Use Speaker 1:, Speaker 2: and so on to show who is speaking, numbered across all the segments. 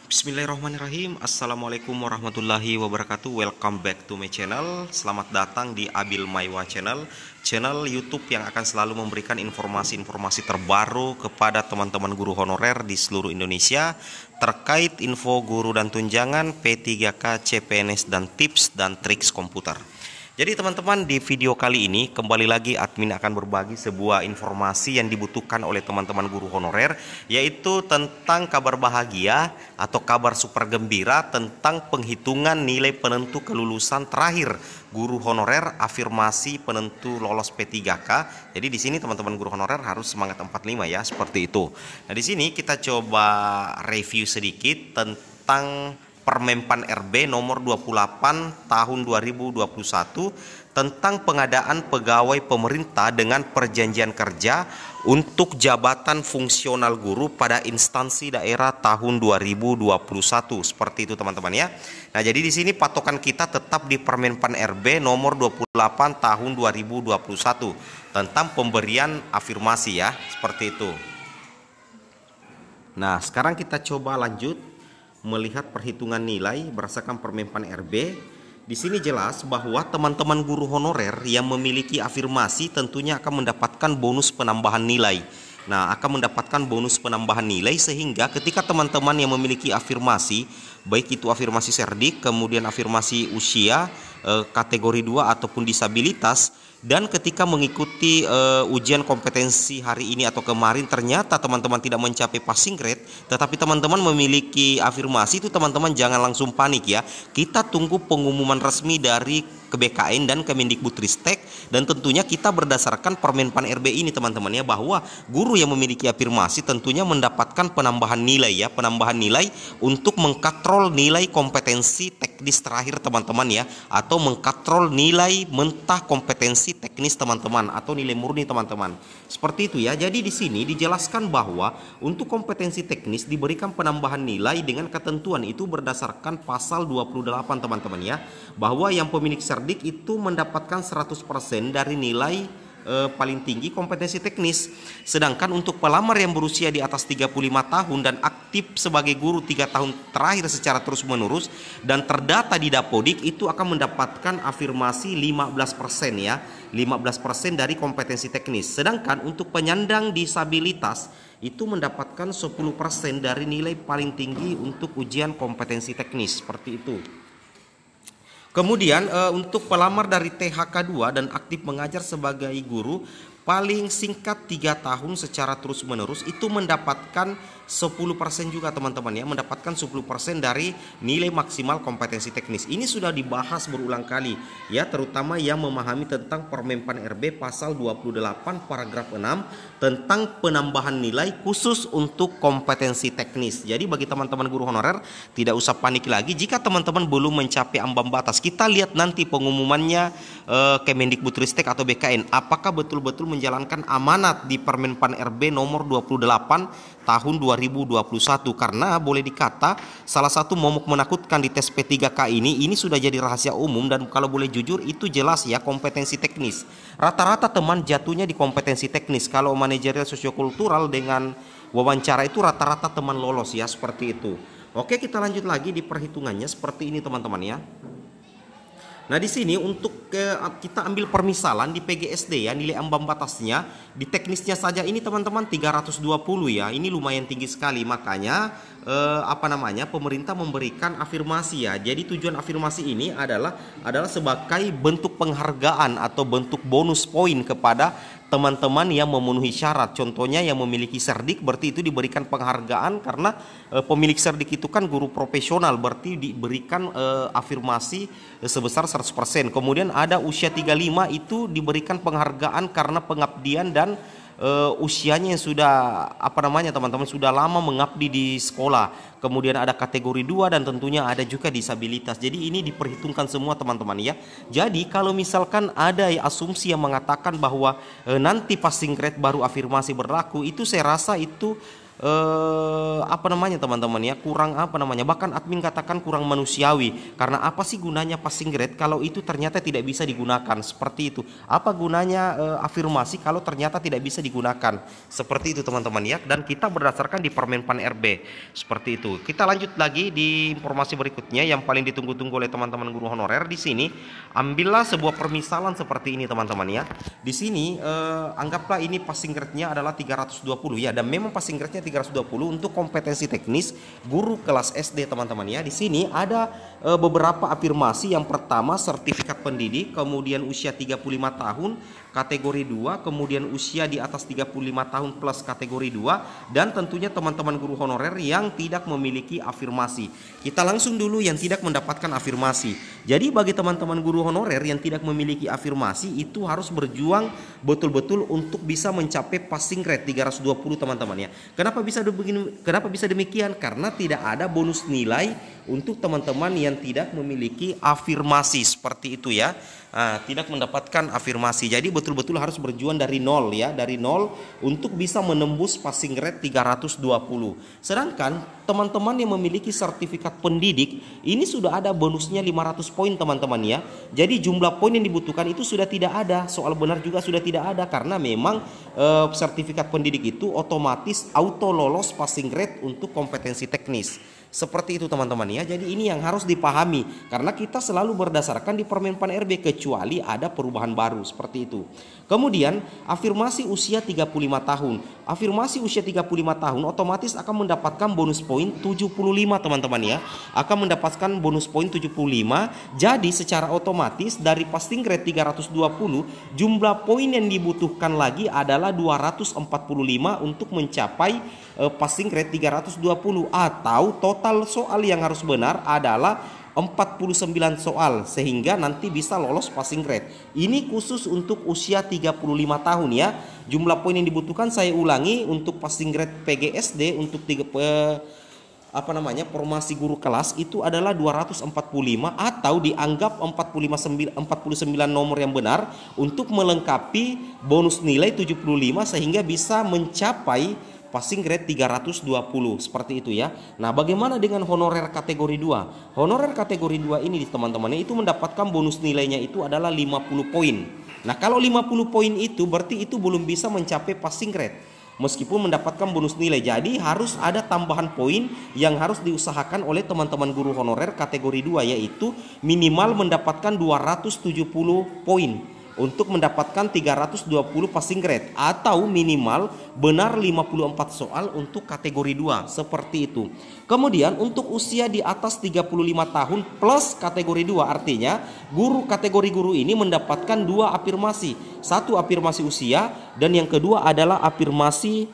Speaker 1: Bismillahirrahmanirrahim. Assalamualaikum warahmatullahi wabarakatuh. Welcome back to my channel. Selamat datang di Abil Maiwa Channel, channel YouTube yang akan selalu memberikan informasi-informasi terbaru kepada teman-teman guru honorer di seluruh Indonesia terkait info guru dan tunjangan, P3K, CPNS, dan tips dan triks komputer. Jadi teman-teman, di video kali ini kembali lagi admin akan berbagi sebuah informasi yang dibutuhkan oleh teman-teman guru honorer, yaitu tentang kabar bahagia atau kabar super gembira tentang penghitungan nilai penentu kelulusan terakhir guru honorer afirmasi penentu lolos P3K. Jadi di sini teman-teman guru honorer harus semangat 45 ya, seperti itu. Nah, di sini kita coba review sedikit tentang Permenpan RB nomor 28 tahun 2021 tentang pengadaan pegawai pemerintah dengan perjanjian kerja untuk jabatan fungsional guru pada instansi daerah tahun 2021. Seperti itu teman-teman ya. Nah, jadi di sini patokan kita tetap di Permenpan RB nomor 28 tahun 2021 tentang pemberian afirmasi ya, seperti itu. Nah, sekarang kita coba lanjut melihat perhitungan nilai berdasarkan Permenpan RB. Di sini jelas bahwa teman-teman guru honorer yang memiliki afirmasi tentunya akan mendapatkan bonus penambahan nilai. Nah, akan mendapatkan bonus penambahan nilai sehingga ketika teman-teman yang memiliki afirmasi, baik itu afirmasi serdik, kemudian afirmasi usia, kategori 2 ataupun disabilitas, dan ketika mengikuti ujian kompetensi hari ini atau kemarin ternyata teman-teman tidak mencapai passing grade, tetapi teman-teman memiliki afirmasi, itu teman-teman jangan langsung panik ya. Kita tunggu pengumuman resmi dari BKN dan Kemendikbudristek, dan tentunya kita berdasarkan Permenpan RB ini teman-teman ya, bahwa guru yang memiliki afirmasi tentunya mendapatkan penambahan nilai ya, penambahan nilai untuk mengkatrol nilai kompetensi teknis terakhir teman-teman ya, atau mengkatrol nilai mentah kompetensi teknis teman-teman atau nilai murni teman-teman. Seperti itu ya. Jadi di sini dijelaskan bahwa untuk kompetensi teknis diberikan penambahan nilai dengan ketentuan itu berdasarkan pasal 28 teman-teman ya, bahwa yang pemilik serdik itu mendapatkan 100% dari nilai paling tinggi kompetensi teknis. Sedangkan untuk pelamar yang berusia di atas 35 tahun dan aktif sebagai guru 3 tahun terakhir secara terus menerus dan terdata di Dapodik, itu akan mendapatkan afirmasi 15% ya, 15% dari kompetensi teknis. Sedangkan untuk penyandang disabilitas itu mendapatkan 10% dari nilai paling tinggi untuk ujian kompetensi teknis, seperti itu. Kemudian untuk pelamar dari THK 2 dan aktif mengajar sebagai guru paling singkat 3 tahun secara terus menerus itu mendapatkan 10% juga teman-teman ya, mendapatkan 10% dari nilai maksimal kompetensi teknis. Ini sudah dibahas berulang kali ya, terutama yang memahami tentang Permenpan RB pasal 28 paragraf 6 tentang penambahan nilai khusus untuk kompetensi teknis. Jadi bagi teman-teman guru honorer tidak usah panik lagi jika teman-teman belum mencapai ambang batas. Kita lihat nanti pengumumannya Kemendikbudristek atau BKN apakah betul-betul menjalankan amanat di Permenpan RB nomor 28 tahun 2021, karena boleh dikata salah satu momok menakutkan di tes P3K ini sudah jadi rahasia umum, dan kalau boleh jujur itu jelas ya, kompetensi teknis. Rata-rata teman jatuhnya di kompetensi teknis. Kalau manajerial sosiokultural dengan wawancara itu rata-rata teman lolos ya, seperti itu. Oke, kita lanjut lagi di perhitungannya seperti ini teman-teman ya. Nah, di sini untuk kita ambil permisalan di PGSD ya, nilai ambang batasnya di teknisnya saja ini teman-teman 320 ya. Ini lumayan tinggi sekali, makanya pemerintah memberikan afirmasi ya. Jadi tujuan afirmasi ini adalah sebagai bentuk penghargaan atau bentuk bonus poin kepada teman-teman yang memenuhi syarat. Contohnya yang memiliki serdik berarti itu diberikan penghargaan karena pemilik serdik itu kan guru profesional, berarti diberikan afirmasi sebesar 100%. Kemudian ada usia 35 itu diberikan penghargaan karena pengabdian dan usianya yang sudah teman-teman sudah lama mengabdi di sekolah. Kemudian ada kategori 2 dan tentunya ada juga disabilitas. Jadi ini diperhitungkan semua teman-teman ya. Jadi kalau misalkan ada asumsi yang mengatakan bahwa nanti passing grade baru afirmasi berlaku, itu saya rasa itu apa namanya teman-teman ya, kurang apa namanya, bahkan admin katakan kurang manusiawi. Karena apa sih gunanya passing grade kalau itu ternyata tidak bisa digunakan, seperti itu. Apa gunanya afirmasi kalau ternyata tidak bisa digunakan, seperti itu teman-teman ya. Dan kita berdasarkan di Permen Pan RB, seperti itu. Kita lanjut lagi di informasi berikutnya yang paling ditunggu-tunggu oleh teman-teman guru honorer. Di sini ambillah sebuah permisalan seperti ini teman-teman ya. Di sini anggaplah ini passing grade-nya adalah 320 ya, dan memang passing grade-nya 320 untuk kompetensi teknis guru kelas SD teman-teman ya. Di sini ada beberapa afirmasi. Yang pertama sertifikat pendidik, kemudian usia 35 tahun kategori 2, kemudian usia di atas 35 tahun plus kategori 2, dan tentunya teman-teman guru honorer yang tidak memiliki afirmasi. Kita langsung dulu yang tidak mendapatkan afirmasi. Jadi bagi teman-teman guru honorer yang tidak memiliki afirmasi itu harus berjuang betul-betul untuk bisa mencapai passing grade 320 teman-teman ya. Kenapa bisa demikian? Karena tidak ada bonus nilai untuk teman-teman yang tidak memiliki afirmasi, seperti itu ya. Tidak mendapatkan afirmasi. Jadi betul-betul harus berjuang dari nol ya, dari nol untuk bisa menembus passing grade 320. Sedangkan teman-teman yang memiliki sertifikat pendidik ini sudah ada bonusnya 500 poin teman-teman ya. Jadi jumlah poin yang dibutuhkan itu sudah tidak ada, soal benar juga sudah tidak ada, karena memang sertifikat pendidik itu otomatis auto lolos passing grade untuk kompetensi teknis. Seperti itu teman-teman ya. Jadi ini yang harus dipahami, karena kita selalu berdasarkan di Permen Pan RB kecuali ada perubahan baru, seperti itu. Kemudian afirmasi usia 35 tahun. Afirmasi usia 35 tahun otomatis akan mendapatkan bonus poin 75 teman-teman ya. Akan mendapatkan bonus poin 75. Jadi secara otomatis dari passing grade 320 jumlah poin yang dibutuhkan lagi adalah 245 untuk mencapai passing grade 320, atau total soal yang harus benar adalah 49 soal sehingga nanti bisa lolos passing grade. Ini khusus untuk usia 35 tahun ya. Jumlah poin yang dibutuhkan saya ulangi untuk passing grade PGSD untuk formasi guru kelas itu adalah 245, atau dianggap 49 nomor yang benar untuk melengkapi bonus nilai 75 sehingga bisa mencapai passing grade 320, seperti itu ya. Nah, bagaimana dengan honorer kategori 2? Honorer kategori 2 ini teman-teman itu mendapatkan bonus nilainya itu adalah 50 poin. Nah, kalau 50 poin itu berarti itu belum bisa mencapai passing grade meskipun mendapatkan bonus nilai. Jadi harus ada tambahan poin yang harus diusahakan oleh teman-teman guru honorer kategori 2, yaitu minimal mendapatkan 270 poin untuk mendapatkan 320 passing grade, atau minimal benar 54 soal untuk kategori 2, seperti itu. Kemudian untuk usia di atas 35 tahun plus kategori 2, artinya guru kategori guru ini mendapatkan 2 afirmasi. Satu afirmasi usia dan yang kedua adalah afirmasi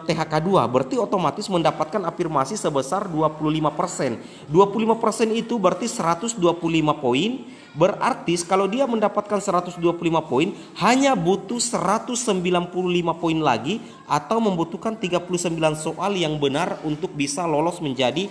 Speaker 1: THK 2, berarti otomatis mendapatkan afirmasi sebesar 25%. 25% itu berarti 125 poin. Berarti kalau dia mendapatkan 125 poin hanya butuh 195 poin lagi, atau membutuhkan 39 soal yang benar untuk bisa lolos menjadi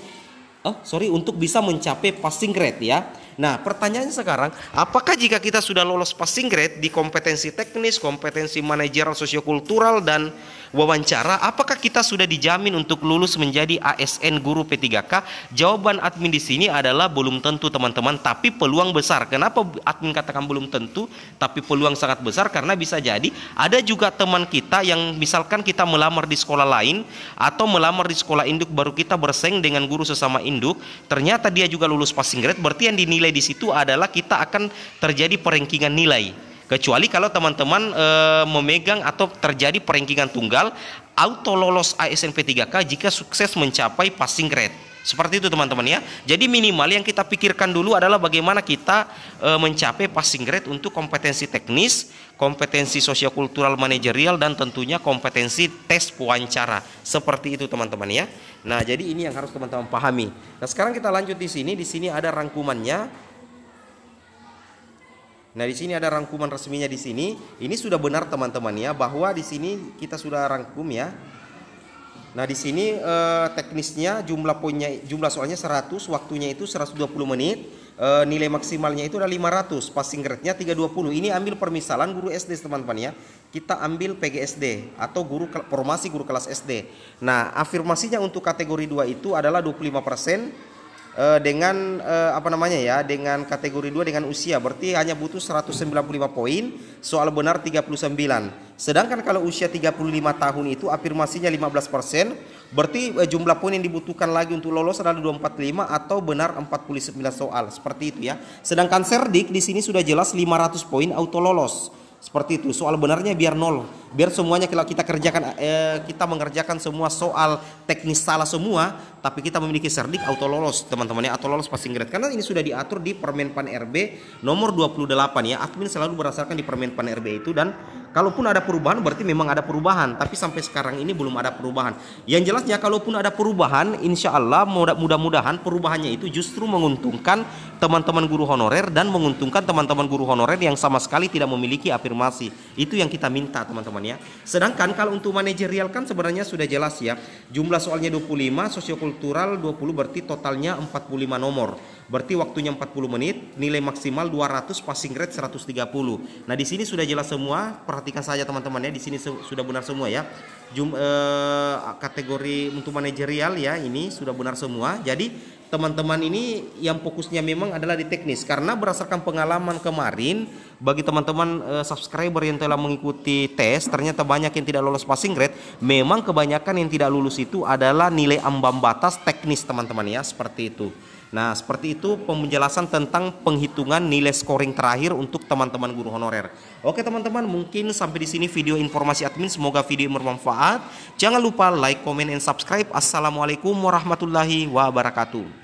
Speaker 1: untuk bisa mencapai passing grade ya. Nah, pertanyaannya sekarang, apakah jika kita sudah lolos passing grade di kompetensi teknis, kompetensi manajerial sosiokultural dan wawancara, apakah kita sudah dijamin untuk lulus menjadi ASN guru P3K? Jawaban admin di sini adalah belum tentu teman-teman, tapi peluang besar. Kenapa admin katakan belum tentu tapi peluang sangat besar? Karena bisa jadi ada juga teman kita yang misalkan kita melamar di sekolah lain atau melamar di sekolah induk, baru kita bersaing dengan guru sesama induk, ternyata dia juga lulus passing grade, berarti yang dinilai di situ adalah kita akan terjadi perengkingan nilai. Kecuali kalau teman-teman memegang atau terjadi perengkingan tunggal, auto lolos ASN P3K jika sukses mencapai passing grade. Seperti itu teman-teman ya. Jadi minimal yang kita pikirkan dulu adalah bagaimana kita mencapai passing grade untuk kompetensi teknis, kompetensi sosiokultural manajerial, dan tentunya kompetensi tes wawancara. Seperti itu teman-teman ya. Nah, jadi ini yang harus teman-teman pahami. Nah, sekarang kita lanjut di sini. Di sini ada rangkumannya. Nah, di sini ada rangkuman resminya di sini. Ini sudah benar teman-teman ya, bahwa di sini kita sudah rangkum ya. Nah, di sini teknisnya jumlah poinnya, jumlah soalnya 100, waktunya itu 120 menit, nilai maksimalnya itu ada 500, passing grade-nya 320. Ini ambil permisalan guru SD teman-teman ya. Kita ambil PGSD atau formasi guru kelas SD. Nah, afirmasinya untuk kategori 2 itu adalah 25%. Dengan apa namanya ya, dengan kategori 2 dengan usia berarti hanya butuh 195 poin, soal benar 39. Sedangkan kalau usia 35 tahun itu afirmasinya 15%, berarti jumlah poin yang dibutuhkan lagi untuk lolos adalah 245 atau benar 49 soal, seperti itu ya. Sedangkan cerdik di sini sudah jelas 500 poin auto lolos. Seperti itu, soal benarnya biar 0, biar semuanya kalau kita kerjakan kita mengerjakan semua soal teknis salah semua, tapi kita memiliki cerdik auto lolos teman-teman ya, auto lolos passing grade, karena ini sudah diatur di Permenpan RB nomor 28 ya. Admin selalu berdasarkan di Permenpan RB itu, dan kalaupun ada perubahan berarti memang ada perubahan, tapi sampai sekarang ini belum ada perubahan. Yang jelasnya kalaupun ada perubahan, insya Allah mudah-mudahan perubahannya itu justru menguntungkan teman-teman guru honorer dan menguntungkan teman-teman guru honorer yang sama sekali tidak memiliki afirmasi. Itu yang kita minta teman-teman ya. Sedangkan kalau untuk manajerial kan sebenarnya sudah jelas ya. Jumlah soalnya 25, sosiokultural 20, berarti totalnya 45 nomor. Berarti waktunya 40 menit, nilai maksimal 200, passing grade 130. Nah, di sini sudah jelas semua. Perhatikan saja teman-teman ya, di sini sudah benar semua ya. Kategori untuk manajerial ya, ini sudah benar semua. Jadi teman-teman ini yang fokusnya memang adalah di teknis, karena berdasarkan pengalaman kemarin bagi teman-teman subscriber yang telah mengikuti tes, ternyata banyak yang tidak lolos passing grade. Memang kebanyakan yang tidak lulus itu adalah nilai ambang batas teknis teman-teman ya, seperti itu. Nah, seperti itu penjelasan tentang penghitungan nilai scoring terakhir untuk teman-teman guru honorer. Oke teman-teman, mungkin sampai di sini video informasi admin. Semoga video bermanfaat. Jangan lupa like, comment, and subscribe. Assalamualaikum warahmatullahi wabarakatuh.